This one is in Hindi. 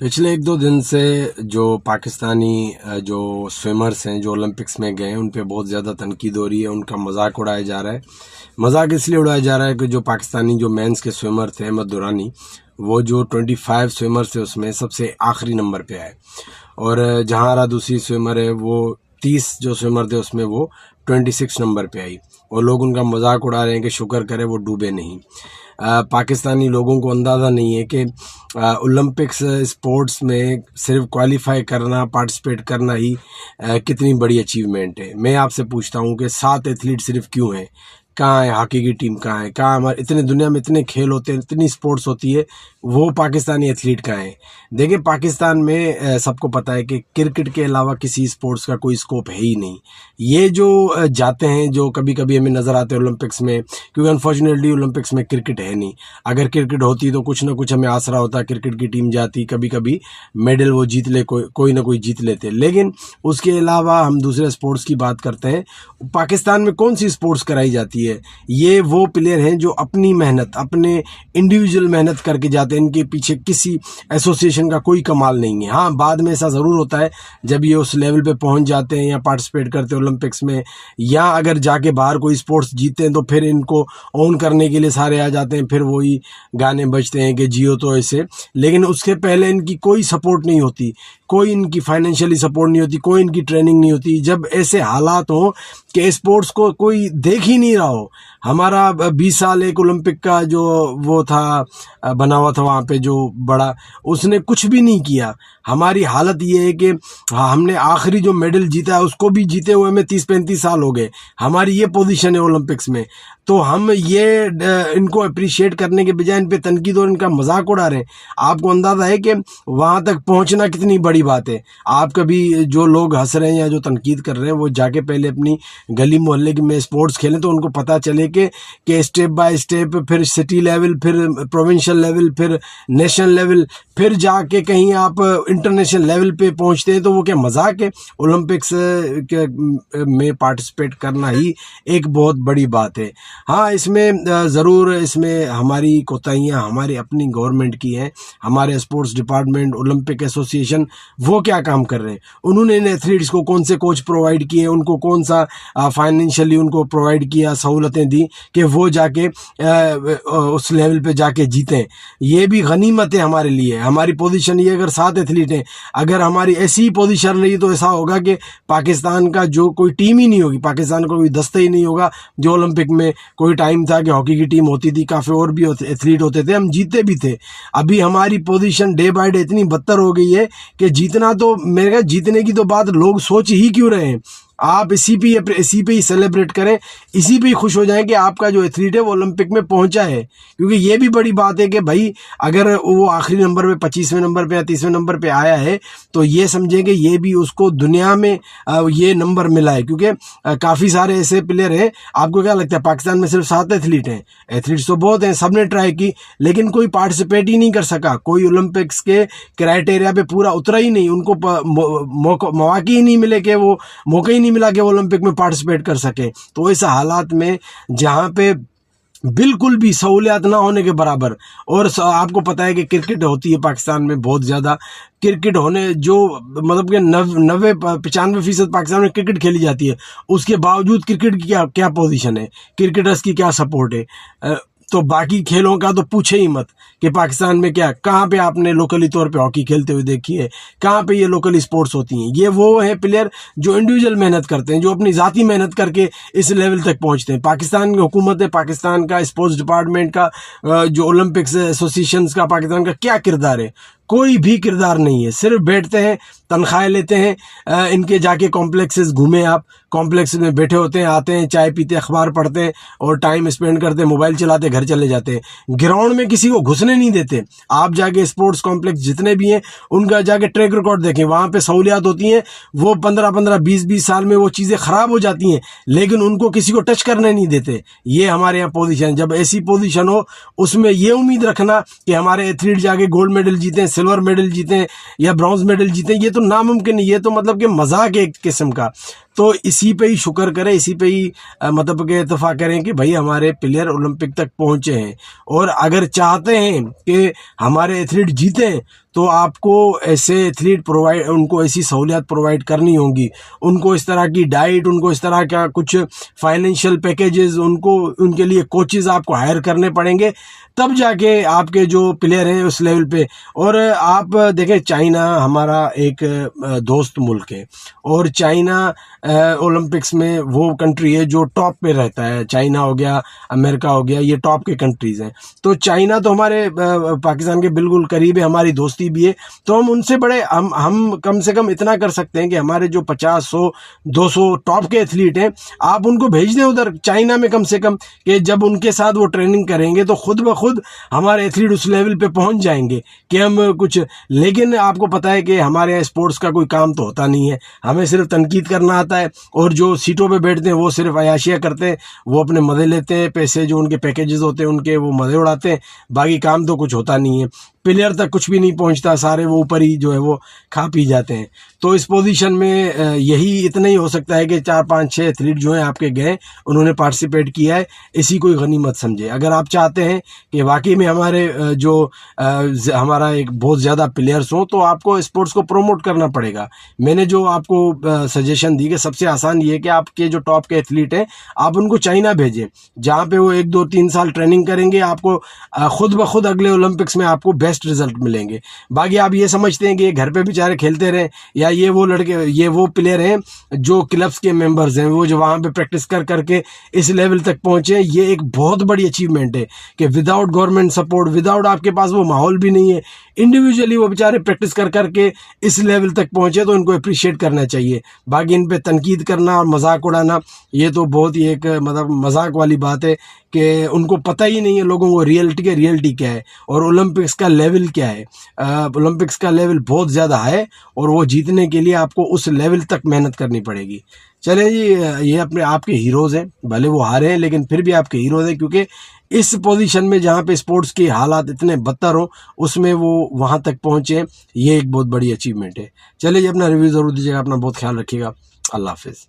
पिछले 1-2 दिन से जो पाकिस्तानी जो स्विमर्स हैं जो ओलंपिक्स में गए हैं उन पे बहुत ज़्यादा तनकीद हो रही है, उनका मजाक उड़ाया जा रहा है। मजाक इसलिए उड़ाया जा रहा है कि जो पाकिस्तानी जो मेंस के स्विमर थे अहमद दुरानी, वो जो 25 स्विमर्स थे उसमें सबसे आखिरी नंबर पे आए, और जहारा दूसरी स्विमर है वो 30 जो स्विमर थे उसमें वो 26 नंबर पे आई, और लोग उनका मजाक उड़ा रहे हैं कि शुक्र करे वो डूबे नहीं। पाकिस्तानी लोगों को अंदाज़ा नहीं है कि ओलंपिक्स स्पोर्ट्स में सिर्फ क्वालिफाई करना, पार्टिसिपेट करना ही कितनी बड़ी अचीवमेंट है। मैं आपसे पूछता हूँ कि 7 एथलीट सिर्फ क्यों हैं? कहाँ है हॉकी की टीम? कहाँ है? कहाँ हमारे इतने दुनिया में इतने खेल होते हैं, इतनी स्पोर्ट्स होती है, वो पाकिस्तानी एथलीट कहाँ है? देखिए, पाकिस्तान में सबको पता है कि क्रिकेट के अलावा किसी स्पोर्ट्स का कोई स्कोप है ही नहीं। ये जो जाते हैं, जो कभी कभी हमें नज़र आते हैं ओलंपिक्स में, क्योंकि अनफॉर्चुनेटली ओलंपिक्स में क्रिकेट है नहीं। अगर क्रिकेट होती तो कुछ ना कुछ हमें आसरा होता, क्रिकेट की टीम जाती, कभी कभी मेडल वो जीत ले, कोई ना कोई जीत लेते। लेकिन उसके अलावा हम दूसरे स्पोर्ट्स की बात करते हैं, पाकिस्तान में कौन सी स्पोर्ट्स कराई जाती है? ये वो प्लेयर हैं जो अपनी मेहनत, अपने इंडिविजुअल मेहनत करके जाते हैं। इनके पीछे किसी एसोसिएशन का कोई कमाल नहीं है। हाँ, बाद में ऐसा ज़रूर होता है जब ये उस लेवल पे पहुंच जाते हैं या पार्टिसिपेट करते हैं ओलंपिक्स में, या अगर जाके बाहर कोई स्पोर्ट्स जीतते हैं तो फिर इनको ऑन करने के लिए सारे आ जाते हैं, फिर वही गाने बजते हैं कि जियो तो ऐसे। लेकिन उसके पहले इनकी कोई सपोर्ट नहीं होती, कोई इनकी फाइनेंशियली सपोर्ट नहीं होती, कोई इनकी ट्रेनिंग नहीं होती। जब ऐसे हालात हों कि स्पोर्ट्स को कोई देख ही नहीं रहा हो। हमारा 20 साल एक ओलंपिक का जो वो था बना हुआ था वहाँ पे जो बड़ा, उसने कुछ भी नहीं किया। हमारी हालत ये है कि हमने आखिरी जो मेडल जीता है उसको भी जीते हुए में 30-35 साल हो गए। हमारी ये पोजीशन है ओलंपिक्स में, तो हम ये इनको अप्रिशिएट करने के बजाय इन पे तनकीद और इनका मजाक उड़ा रहे हैं। आपको अंदाज़ा है कि वहाँ तक पहुँचना कितनी बड़ी बात है। आप कभी जो लोग हंस रहे हैं या जो तनकीद कर रहे हैं, वो जाके पहले अपनी गली मोहल्ले में स्पोर्ट्स खेलें तो उनको पता चले कि स्टेप बाय स्टेप, फिर सिटी लेवल, फिर प्रोविंशियल लेवल, फिर नेशनल लेवल, फिर जाके कहीं आप इंटरनेशनल लेवल पे पहुंचते हैं। तो वो क्या मजाक है? ओलंपिक्स में पार्टिसिपेट करना ही एक बहुत बड़ी बात है। हाँ, इसमें ज़रूर इसमें हमारी कोताहियाँ हमारी अपनी गवर्नमेंट की हैं। हमारे स्पोर्ट्स डिपार्टमेंट, ओलंपिक एसोसिएशन, वो क्या काम कर रहे हैं? उन्होंने इन एथलीट्स को कौन से कोच प्रोवाइड किए, उनको कौन सा फाइनेंशियली उनको प्रोवाइड किया, सहूलतें दी कि वो जाके उस लेवल पे जाके जीतें। ये भी गनीमत है हमारे लिए। हमारी पोजीशन ये, अगर 7 एथलीट हैं, अगर हमारी ऐसी ही पोजीशन रही तो ऐसा होगा कि पाकिस्तान का जो कोई टीम ही नहीं होगी, पाकिस्तान का कोई दस्ता ही नहीं होगा। जो ओलंपिक में कोई टाइम था कि हॉकी की टीम होती थी, काफ़ी और भी एथलीट होते थे, हम जीते भी थे। अभी हमारी पोजीशन डे बाय डे इतनी बदतर हो गई है कि जीतना तो, मेरे ख्याल जीतने की तो बात लोग सोच ही क्यों रहे हैं। आप इसी पे ही सेलिब्रेट करें, इसी पे ही खुश हो जाएं कि आपका जो एथलीट है वो ओलंपिक में पहुंचा है। क्योंकि ये भी बड़ी बात है कि भाई, अगर वो आखिरी नंबर पे 25वें नंबर पे या 30वें नंबर पे आया है तो ये समझें कि ये भी उसको दुनिया में ये नंबर मिला है। क्योंकि काफ़ी सारे ऐसे प्लेयर हैं। आपको क्या लगता है पाकिस्तान में सिर्फ 7 एथलीट हैं? एथलीट्स तो बहुत हैं, सबने ट्राई की, लेकिन कोई पार्टिसिपेट ही नहीं कर सका। कोई ओलंपिक्स के क्राइटेरिया पे पूरा उतरा ही नहीं, उनको मौके ही नहीं मिले कि वो मौका ही नहीं मिला कि वो ओलंपिक में पार्टिसिपेट कर सके। तो इस हालात में जहाँ पे बिल्कुल भी सहूलियत ना होने के बराबर, और आपको पता है कि क्रिकेट होती है पाकिस्तान में बहुत ज़्यादा, क्रिकेट होने जो मतलब कि 90-95% पाकिस्तान में क्रिकेट खेली जाती है, उसके बावजूद क्रिकेट की क्या पोजीशन है, क्रिकेटर्स की क्या सपोर्ट है। तो बाकी खेलों का तो पूछे ही मत कि पाकिस्तान में क्या, कहाँ पे आपने लोकली तौर पे हॉकी खेलते हुए देखी है? कहाँ पे ये लोकल स्पोर्ट्स होती हैं? ये वो हैं प्लेयर जो इंडिविजुअल मेहनत करते हैं, जो अपनी ज़ाती मेहनत करके इस लेवल तक पहुँचते हैं। पाकिस्तान की हुकूमत है, पाकिस्तान का स्पोर्ट्स डिपार्टमेंट का, जो ओलंपिक्स एसोसिएशन का, पाकिस्तान का क्या किरदार है? कोई भी किरदार नहीं है। सिर्फ बैठते हैं, तनख्वाहें लेते हैं। इनके जाके कॉम्प्लेक्सेस घूमें, आप कॉम्प्लेक्स में बैठे होते हैं, आते हैं, चाय पीते, अखबार पढ़ते हैं और टाइम स्पेंड करते हैं, मोबाइल चलाते, घर चले जाते हैं। ग्राउंड में किसी को घुसने नहीं देते। आप जाके स्पोर्ट्स कॉम्प्लेक्स जितने भी हैं उनका जाके ट्रैक रिकॉर्ड देखें, वहाँ पे सहूलियात होती हैं, वो 15-15, 20-20 साल में वो चीज़ें ख़राब हो जाती हैं, लेकिन उनको किसी को टच करने नहीं देते। ये हमारे यहाँ पोजीशन। जब ऐसी पोजीशन हो, उसमें ये उम्मीद रखना कि हमारे एथलीट जाके गोल्ड मेडल जीतें, सिल्वर मेडल जीतें या ब्रॉन्ज मेडल जीतें, ये तो नामुमकिन है। ये तो मतलब कि मजाक है एक किस्म का। तो इसी पे ही शुक्र करें, इसी पे ही मतलब कि इत्तेफाक करें कि भाई हमारे प्लेयर ओलंपिक तक पहुंचे हैं। और अगर चाहते हैं कि हमारे एथलीट जीतें तो आपको ऐसे एथलीट प्रोवाइड, उनको ऐसी सहूलियत प्रोवाइड करनी होंगी, उनको इस तरह की डाइट, उनको इस तरह का कुछ फाइनेंशियल पैकेजेस, उनको उनके लिए कोचेस आपको हायर करने पड़ेंगे, तब जाके आपके जो प्लेयर हैं उस लेवल पे। और आप देखें, चाइना हमारा एक दोस्त मुल्क है, और चाइना ओलंपिक्स में वो कंट्री है जो टॉप पे रहता है। चाइना हो गया, अमेरिका हो गया, ये टॉप के कंट्रीज़ हैं। तो चाइना तो हमारे पाकिस्तान के बिल्कुल करीब है, हमारी दोस्ती भी है। तो हम उनसे बड़े, हम कम से कम इतना कर सकते हैं कि हमारे जो 50, 100, 200 टॉप के एथलीट हैं, आप उनको भेज दें उधर चाइना में कम से कम, कि जब उनके साथ वो ट्रेनिंग करेंगे तो खुद ब खुद हमारे एथलीट उस लेवल पे पहुंच जाएंगे कि हम कुछ। लेकिन आपको पता है कि हमारे यहाँ स्पोर्ट्स का कोई काम तो होता नहीं है, हमें सिर्फ तनकीद करना आता है, और जो सीटों पे बैठते हैं वो सिर्फ अयाशियाँ करते हैं, वो अपने मज़े लेते हैं, पैसे जो उनके पैकेजेस होते हैं उनके वो मज़े उड़ाते हैं, बाकी काम तो कुछ होता नहीं है। प्लेयर तक कुछ भी नहीं पहुंचता, सारे वो ऊपर ही जो है वो खा पी जाते हैं। तो इस पोजीशन में यही इतना ही हो सकता है कि 4, 5, 6 एथलीट जो हैं आपके गए, उन्होंने पार्टिसिपेट किया है, इसी कोई गनीमत समझे। अगर आप चाहते हैं कि वाकई में हमारे जो हमारा एक बहुत ज़्यादा प्लेयर्स हों, तो आपको स्पोर्ट्स को प्रमोट करना पड़ेगा। मैंने जो आपको सजेशन दी कि सबसे आसान ये है कि आपके जो टॉप के एथलीट हैं, आप उनको चाइना भेजें, जहाँ पे वो 1, 2, 3 साल ट्रेनिंग करेंगे, आपको खुद ब खुद अगले ओलंपिक्स में आपको बेस्ट रिजल्ट मिलेंगे। बाकी आप ये समझते हैं कि ये घर पे बेचारे खेलते रहें, या ये वो लड़के, ये वो प्लेयर हैं जो क्लब्स के मेंबर्स हैं, वो जो वहाँ पे प्रैक्टिस कर करके इस लेवल तक पहुँचे। ये एक बहुत बड़ी अचीवमेंट है कि विदाउट गवर्नमेंट सपोर्ट, विदाउट आपके पास वो माहौल भी नहीं है, इंडिविजुअली वो बेचारे प्रैक्टिस कर करके इस लेवल तक पहुँचे, तो इनको अप्रिशिएट करना चाहिए। बाकी इन पर तनकीद करना और मजाक उड़ाना, ये तो बहुत ही एक मतलब मजाक वाली बात है कि उनको पता ही नहीं है लोगों को रियलिटी क्या है, और ओलंपिक्स का लेवल क्या है। ओलंपिक्स का लेवल बहुत ज़्यादा है, और वो जीतने के लिए आपको उस लेवल तक मेहनत करनी पड़ेगी। चले जी, ये अपने आपके हीरोज़ हैं, भले वो हारे हैं लेकिन फिर भी आपके हीरोज़ हैं, क्योंकि इस पोजीशन में जहाँ पे स्पोर्ट्स के हालात इतने बदतर हो, उसमें वो वहाँ तक पहुँचे, ये एक बहुत बड़ी अचीवमेंट है। चलिए जी, अपना रिव्यू ज़रूर दीजिएगा, अपना बहुत ख्याल रखिएगा। अल्लाह हाफिज़।